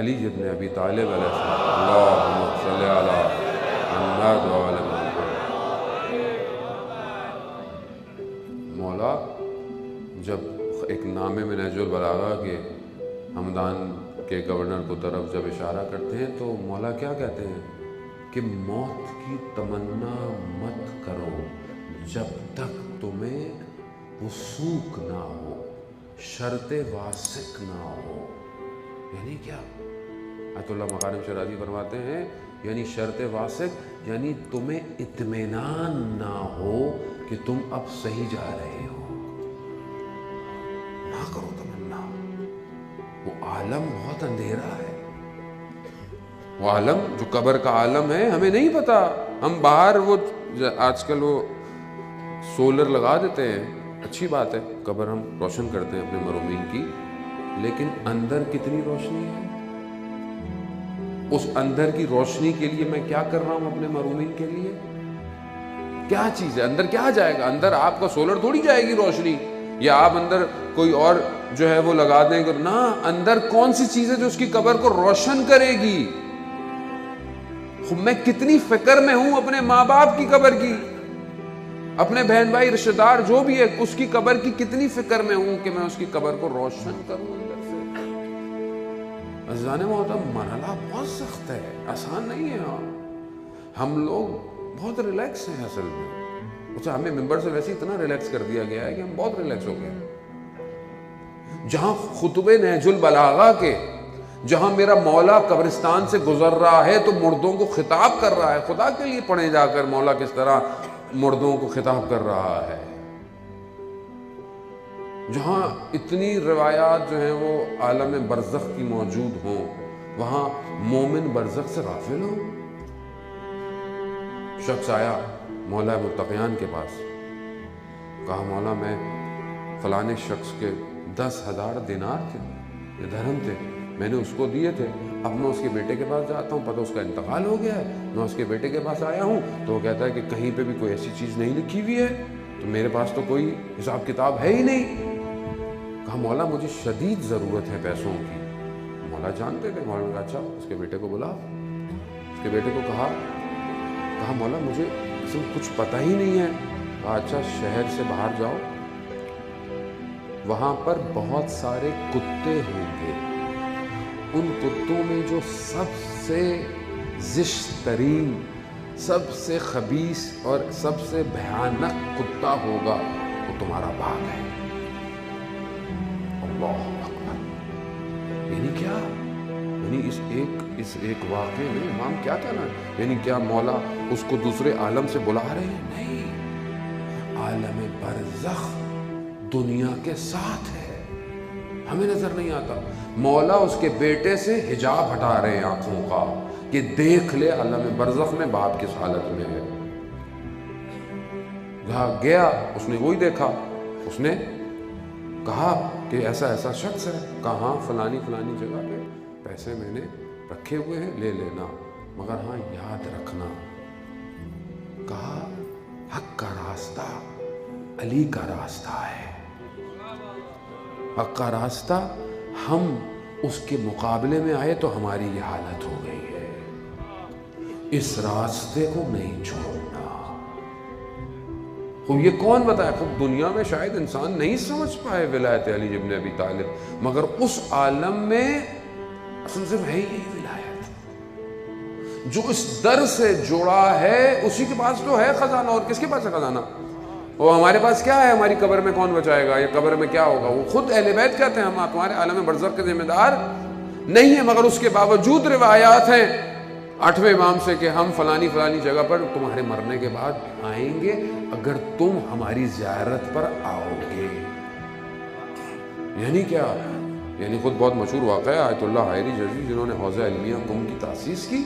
علی ابن ابی طالب علیہ السلام، اللہم صلی علی محمد و علی محمد۔ مولا جب ایک نامے میں نہج البلاغہ کے ہمدان کے گورنر کو طرف جب اشارہ کرتے ہیں تو مولا کیا کہتے ہیں کہ موت کی تمنا مت کرو جب تک تمہیں وثوق نہ ہو، شرط واسق نہ ہو۔ یعنی کیا؟ آیت اللہ مکارم شرازی فرماتے ہیں یعنی شرط واسق یعنی تمہیں اطمینان نہ ہو کہ تم اب صحیح جا رہے ہو، نہ کرو تمنا۔ وہ عالم بہت اندھیرا ہے، وہ عالم جو قبر کا عالم ہے ہمیں نہیں پتا۔ ہم باہر وہ آج کل وہ سولر لگا دیتے ہیں، اچھی بات ہے، قبر ہم روشن کرتے ہیں اپنے مرحومین کی، لیکن اندر کتنی روشنی ہے؟ اس اندر کی روشنی کے لیے میں کیا کر رہا ہوں اپنے مرحومین کے لیے؟ کیا چیز ہے اندر؟ کیا جائے گا اندر؟ آپ کا سولر تھوڑی جائے گی روشنی، یا آپ اندر کوئی اور جو ہے وہ لگا دیں گے، نہ، اندر کون سی چیز ہے جو اس کی قبر کو روشن کرے گی؟ میں کتنی فکر میں ہوں اپنے ماں باپ کی قبر کی، اپنے بہن بھائی رشتہ دار جو بھی ہے اس کی قبر کی کتنی فکر میں ہوں کہ میں اس کی قبر کو روشن کروں اندر سے۔ عزیزان محترم، مرحلہ بہت سخت ہے، آسان نہیں ہے۔ ہم لوگ بہت ریلیکس ہیں اصل میں، اچھا ہمیں ممبر سے ویسے اتنا ریلیکس کر دیا گیا ہے کہ ہم بہت ریلیکس ہو گئے۔ جہاں خطبہ نہج البلاغہ کے، جہاں میرا مولا قبرستان سے گزر رہا ہے تو مردوں کو خطاب کر رہا ہے، خدا کے لیے پڑھیں جا کر مولا کس طرح مردوں کو خطاب کر رہا ہے۔ جہاں اتنی روایات جو ہیں وہ عالم برزخ کی موجود ہوں، وہاں مومن برزخ سے غافل ہو۔ شخص آیا مولا متقیان کے پاس، کہا مولا میں فلانے شخص کے 10,000 دینار تھے یا درہم تھے، میں نے اس کو دیے تھے، اب میں اس کے بیٹے کے پاس جاتا ہوں، پتہ اس کا انتقال ہو گیا ہے، میں اس کے بیٹے کے پاس آیا ہوں تو وہ کہتا ہے کہ کہیں پہ بھی کوئی ایسی چیز نہیں لکھی ہوئی ہے، تو میرے پاس تو کوئی حساب کتاب ہے ہی نہیں۔ کہا مولا مجھے شدید ضرورت ہے پیسوں کی۔ مولا جانتے تھے، مولا نے کہا اچھا اس کے بیٹے کو بلا۔ اس کے بیٹے کو کہا مولا مجھے اصل کچھ پتہ ہی نہیں ہے۔ کہا اچھا شہر سے باہر جاؤ، وہاں پر بہت سارے کتے ہوں گے، ان کتوں میں جو سب سے زشت ترین، سب سے خبیث اور سب سے بھیانک کتا ہوگا وہ تمہارا باغ ہے۔ اللہ اکبر! یعنی کیا؟ یعنی اس ایک واقعے میں امام کیا کہنا ہے؟ یعنی کیا مولا اس کو دوسرے عالم سے بلا رہے ہیں؟ نہیں، عالم برزخ دنیا کے ساتھ ہے، ہمیں نظر نہیں آتا۔ مولا اس کے بیٹے سے حجاب ہٹا رہے ہیں آنکھوں کا کہ دیکھ لے عالم برزخ میں باپ کس حالت میں ہے۔ جہاں گیا اس نے وہی دیکھا، اس نے کہا کہ ایسا ایسا شخص ہے، کہاں فلانی جگہ پہ پیسے میں نے رکھے ہوئے ہیں، لے لینا، مگر ہاں یاد رکھنا۔ کہا حق کا راستہ علی کا راستہ ہے، حق کا راستہ، ہم اس کے مقابلے میں آئے تو ہماری یہ حالت ہو گئی ہے، اس راستے کو نہیں چھوڑنا۔ خب یہ کون بتائے؟ خب دنیا میں شاید انسان نہیں سمجھ پائے ولایت علی ابن ابی طالب، مگر اس عالم میں اصل سے ہے یہی ولایت۔ جو اس در سے جڑا ہے اسی کے پاس تو ہے خزانہ، اور کس کے پاس ہے خزانہ؟ وہ ہمارے پاس کیا ہے؟ ہماری قبر میں کون بچائے گا؟ یہ قبر میں کیا ہوگا؟ وہ خود اہل بیت کہتے ہیں ہم تمہارے عالم برزخ کے ذمہ دار نہیں ہیں، مگر اس کے باوجود روایات ہیں 8ویں امام سے کہ ہم فلانی جگہ پر تمہارے مرنے کے بعد آئیں گے اگر تم ہماری زیارت پر آؤ گے۔ یعنی کیا؟ یعنی خود بہت مشہور واقعہ ہے آیت اللہ حائری جزی جنہوں نے حوزہ علمیہ قم کی تاسیس کی،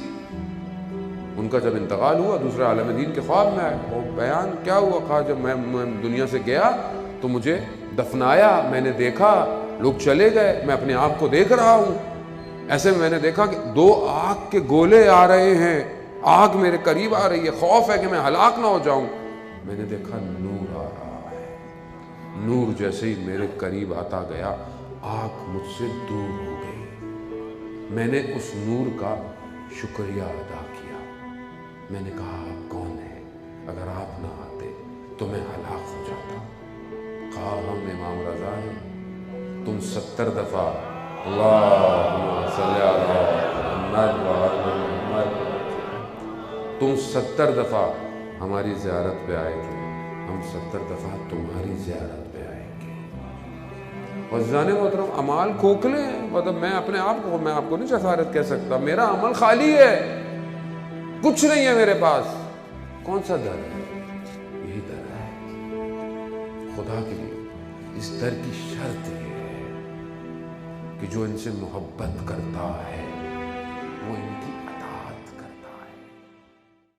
ان کا جب انتقال ہوا دوسرے عالم دین کے خواب میں آئے، اور بیان کیا ہوا؟ کہا جب میں دنیا سے گیا تو مجھے دفنایا، میں نے دیکھا لوگ چلے گئے، میں اپنے آپ کو دیکھ رہا ہوں، ایسے میں نے دیکھا کہ 2 آگ کے گولے آ رہے ہیں، آگ میرے قریب آ رہی ہے، خوف ہے کہ میں ہلاک نہ ہو جاؤں۔ میں نے دیکھا نور آ رہا ہے، نور جیسے ہی میرے قریب آتا گیا آگ مجھ سے دور ہو گئی۔ میں نے اس نور کا شکریہ ادا کیا. میں نے کہا آپ کون ہیں؟ اگر آپ نہ آتے تو میں ہلاک ہو جاتا. کہا ہم امام رضا ہیں. تم 70 دفعہ اللہم صلی علی محمد وعلی محمد، تم 70 دفعہ ہماری زیارت پہ آئے تھے، ہم 70 دفعہ تمہاری زیارت پہ آئیں گے. عزیزان محترم، اعمال کھوکھلے ہیں. مطلب میں اپنے آپ کو نہیں جسارت کہہ سکتا. میرا عمل خالی ہے، کچھ نہیں ہے میرے پاس. کون سا در ہے؟ یہی در ہے. خدا کے لیے اس در کی شرط یہ ہے کہ جو ان سے محبت کرتا ہے وہ ان کی